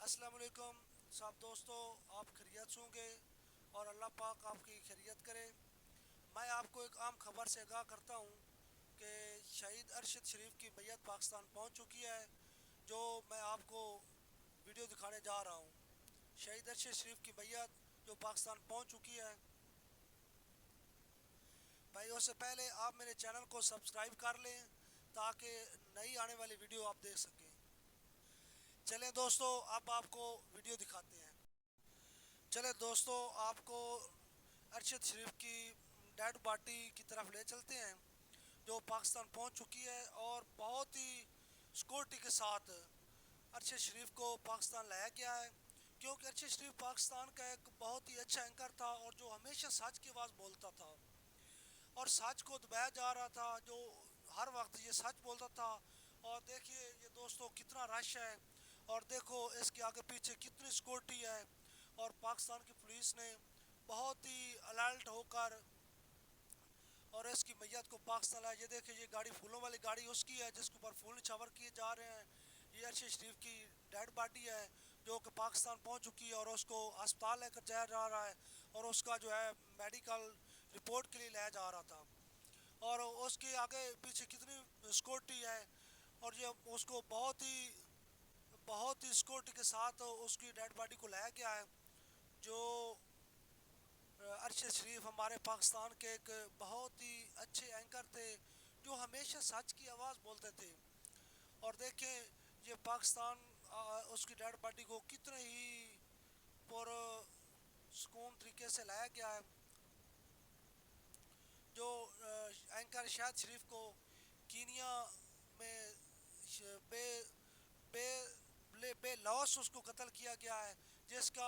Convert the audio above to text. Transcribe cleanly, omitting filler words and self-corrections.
السلام علیکم صاحب دوستو، آپ خیریت سے ہوں گے اور اللہ پاک آپ کی خیریت کرے۔ میں آپ کو ایک عام خبر سے آگاہ کرتا ہوں کہ شہید ارشد شریف کی میت پاکستان پہنچ چکی ہے، جو میں آپ کو ویڈیو دکھانے جا رہا ہوں۔ شہید ارشد شریف کی میت جو پاکستان پہنچ چکی ہے۔ بھائی اس سے پہلے آپ میرے چینل کو سبسکرائب کر لیں تاکہ نئی آنے والی ویڈیو آپ دیکھ سکیں۔ چلیں دوستو، اب آپ کو ویڈیو دکھاتے ہیں۔ چلے دوستو، آپ کو ارشد شریف کی ڈیڈ باڈی کی طرف لے چلتے ہیں، جو پاکستان پہنچ چکی ہے اور بہت ہی سیکورٹی کے ساتھ ارشد شریف کو پاکستان لایا گیا ہے، کیونکہ ارشد شریف پاکستان کا ایک بہت ہی اچھا اینکر تھا اور جو ہمیشہ سچ کی آواز بولتا تھا اور سچ کو دبایا جا رہا تھا، جو ہر وقت یہ سچ بولتا تھا۔ اور دیکھیے یہ دوستو کتنا رش ہے، اور دیکھو اس کے آگے پیچھے کتنی سیکورٹی ہے، اور پاکستان کی پولیس نے بہت ہی الرٹ ہو کر اور اس کی میت کو پاکستان لایا۔ یہ دیکھیں، یہ گاڑی پھولوں والی گاڑی اس کی ہے جس کے اوپر پھول نچھاور کیے جا رہے ہیں۔ یہ ارشد شریف کی ڈیڈ باڈی ہے جو کہ پاکستان پہنچ چکی ہے اور اس کو ہسپتال لے کر جایا جا رہا ہے، اور اس کا جو ہے میڈیکل رپورٹ کے لیے لایا جا رہا تھا۔ اور اس کے آگے پیچھے کتنی سیکورٹی ہے، اور یہ اس کو بہت ہی سیکورٹی کے ساتھ اس کی ڈیڈ باڈی کو لایا گیا ہے۔ جو ارشد شریف ہمارے پاکستان کے ایک بہت ہی اچھے اینکر تھے، جو ہمیشہ سچ کی آواز بولتے تھے۔ اور دیکھیں یہ پاکستان اس کی ڈیڈ باڈی کو کتنے ہی پر سکون طریقے سے لایا گیا ہے۔ جو اینکر شاہد شریف کو کینیا میں بے بے بے لوث اس کو قتل کیا گیا ہے، جس کا